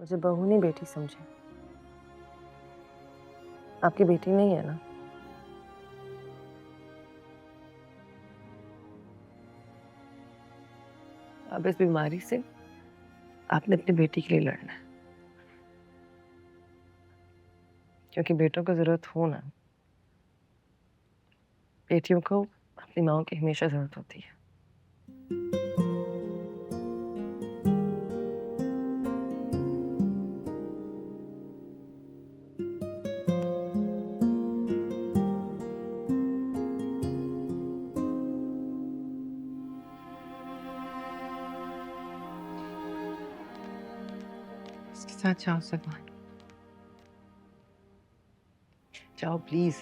मुझे बहू नहीं बेटी समझे। आपकी बेटी नहीं है ना? अब इस बीमारी से आपने अपनी बेटी के लिए लड़ना है, क्योंकि बेटों को जरूरत हो ना, बेटियों को अपनी माओ की हमेशा जरूरत होती है। इसके साथ जाओ सलमान, जाओ प्लीज,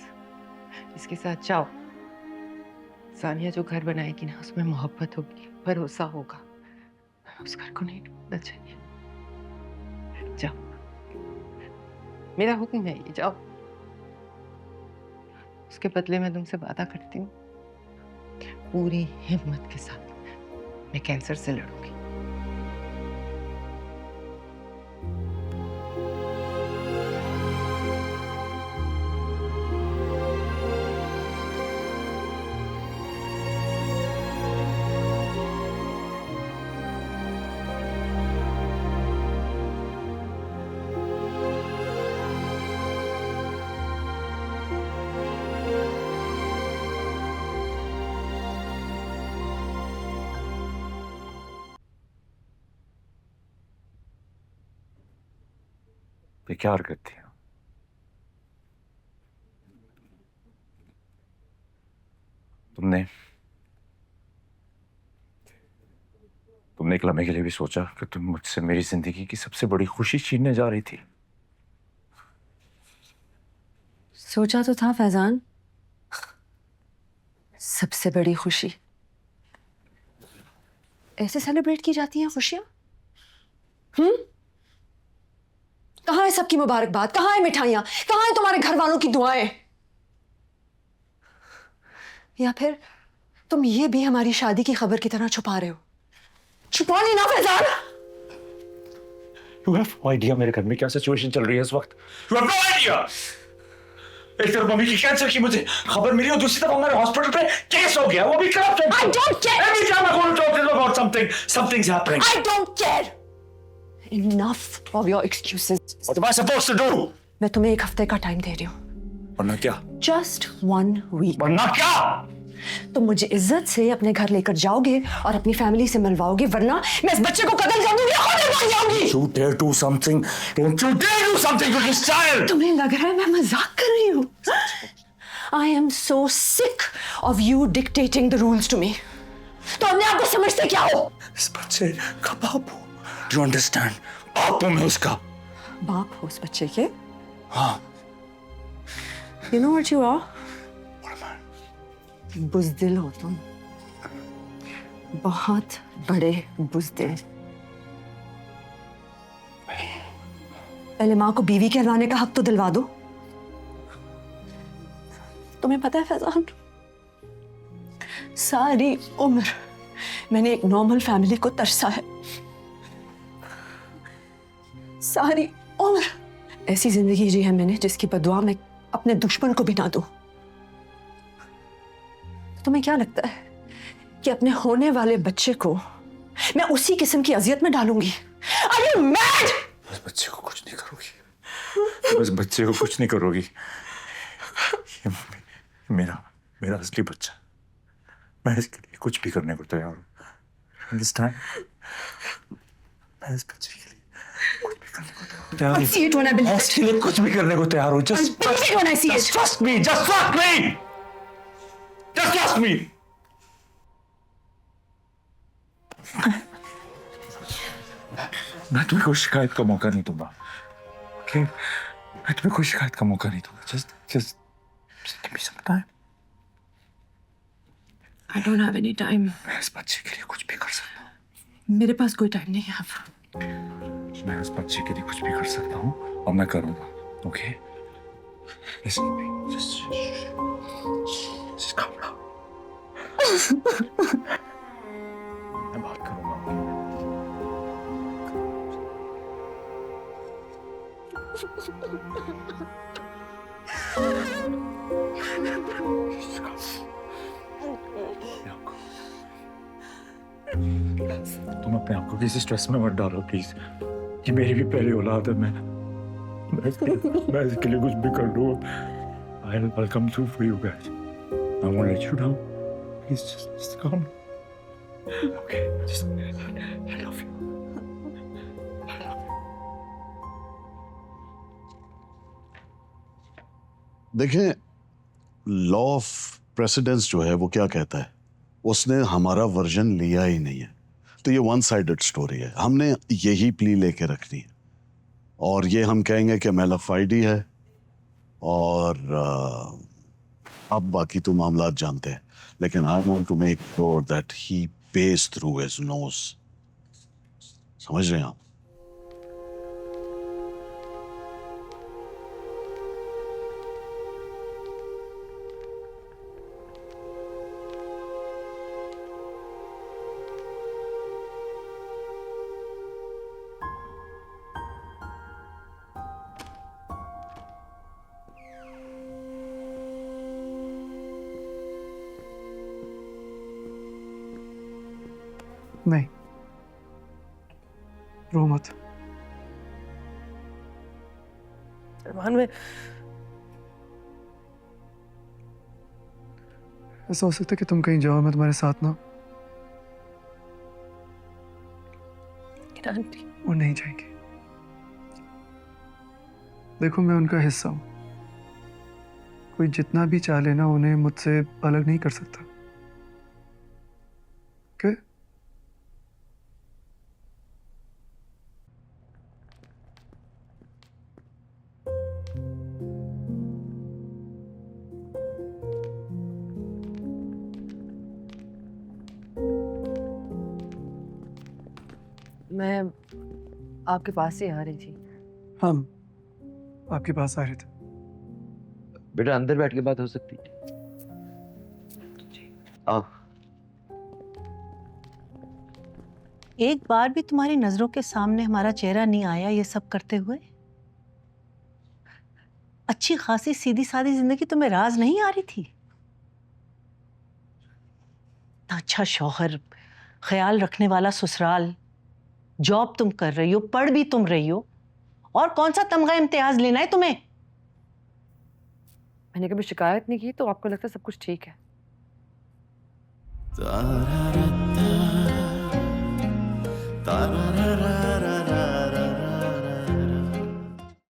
इसके साथ जाओ। सानिया जो घर बनाएगी ना, उसमें मोहब्बत होगी, भरोसा होगा। उस घर को नहीं टूटना चाहिए। जाओ, मेरा हुक्म है ये, जाओ। उसके बदले मैं तुमसे वादा करती हूँ, पूरी हिम्मत के साथ मैं कैंसर से लड़ूंगी। क्या हरकत थी? तुमने तुमने एक लम्हे के लिए भी सोचा कि तुम मुझसे मेरी जिंदगी की सबसे बड़ी खुशी छीनने जा रही थी? सोचा तो था फैजान, सबसे बड़ी खुशी। ऐसे सेलिब्रेट की जाती हैं खुशियां? कहाँ है सबकी मुबारकबाद? कहाँ है मिठाइयां? कहाँ है तुम्हारे घर वालों की दुआएं? या फिर तुम ये भी हमारी शादी की खबर की तरह छुपा रहे हो? छुपा नहीं ना Faizan? You have no idea मेरे घर में क्या सिचुएशन चल रही है इस वक्त। You have no idea। एक तरफ मम्मी की कैंसर की मुझे खबर मिली और दूसरी तरफ हमारे हॉस्पिटल पे केस हो गया, वो भी corruption. I don't care। Every time I go to talk to them about something, something's happening। I don't care। Enough of your excuses। What am I supposed to do? मैं तुम्हें एक हफ्ते का टाइम दे रही हूँ। वरना क्या? Just 1 week। वरना क्या? तुम मुझे इज्जत से अपने घर लेकर जाओगे और अपनी फैमिली से मिलवाओगे, वरना मैं इस बच्चे को कत्ल कर दूंगी, खुद मर जाऊंगी। You dare do something? Don't you dare do something to this child? तुम्हें लग रहा है मैं मजाक कर रही हूँ? I am so sick of you dictating the rules to me। तो अपने आप को समझते क्या हो? इस बच्चे का बाप हूँ। Do you understand? बाप हूँ मैं उसका। बाप हो उस बच्चे के? हाँ। You know what you are? What am I? बुज़दिल हो तुम, बहुत बड़े बुज़दिल। पहले माँ को बीवी कहलाने का हक तो दिलवा दो। तुम्हें पता है फैजान, सारी उम्र मैंने एक नॉर्मल फैमिली को तरसा है। सारी उम्र ऐसी जिंदगी जी है मैंने जिसकी बदुआ मैं अपने दुश्मन को भी ना दूं। तुम्हें क्या लगता है कि अपने होने वाले बच्चे को मैं उसी किस्म की अजियत में डालूंगी? Are you mad? बस बच्चे को कुछ नहीं करोगी। बस बच्चे को कुछ नहीं करोगी। ये मेरा असली बच्चा। मैं इसके लिए कुछ भी करने को तैयार हूँ। Understand? मैं इस बच्चे के लिए कुछ भी करने को तैयार हूँ। I'll see it when I believe it। इसके लिए कुछ भी करने को तैयार हूँ। I'll believe it when I see it। Just trust me. Just trust me. Just trust me. मैं तुम्हें कोई शिकायत का मौका नहीं दूंगा। Okay? मैं तुम्हें कोई शिकायत का मौका नहीं दूंगा। Just give me some time। I don't have any time। मैं इस बच्चे के लिए कुछ भी कर सकता हूँ। मेरे पास कोई टाइम नहीं है अब। मैं इस बच्चे के लिए कुछ भी कर सकता हूँ और मैं करूँगा। Okay? Listen to me। Just calm down। मैं बात करूँगा। तुम अपने आप को किसी स्ट्रेस में मत डालो प्लीज। ये मेरी भी पहली औलाद है। मैं इसके लिए कुछ भी कर लूँ। I'll come through for you guys. I won't let you down. Please just come. Okay, just I love you. देखें, लॉ ऑफ प्रेसिडेंस जो है वो क्या कहता है, उसने हमारा वर्जन लिया ही नहीं है, तो ये वन साइडेड स्टोरी है। हमने यही प्ली लेके रखनी है और ये हम कहेंगे कि मेला फाइडी है और अब बाकी तो मामला जानते हैं, लेकिन I want to make sure that he pays through his nose. समझ रहे हैं आप? नहीं, रो मत। अरमान, मैं ऐसा हो सकता है कि तुम कहीं जाओ, मैं तुम्हारे साथ ना। आंटी, वो नहीं जाएंगे। देखो, मैं उनका हिस्सा हूं। कोई जितना भी चाहे ना, उन्हें मुझसे अलग नहीं कर सकता। ओके? मैं आपके पास ही आ रही थी। हम आपके पास आ रहे थे। बेटा अंदर बैठ के बात हो सकती है? आओ। एक बार भी तुम्हारी नजरों के सामने हमारा चेहरा नहीं आया ये सब करते हुए? अच्छी खासी सीधी सादी जिंदगी तुम्हें राज नहीं आ रही थी? इतना अच्छा शौहर, ख्याल रखने वाला ससुराल, जॉब तुम कर रही हो, पढ़ भी तुम रही हो, और कौन सा तमगा इम्तियाज लेना है तुम्हें? मैंने कभी शिकायत नहीं की, तो आपको लगता है सब कुछ ठीक है? तारा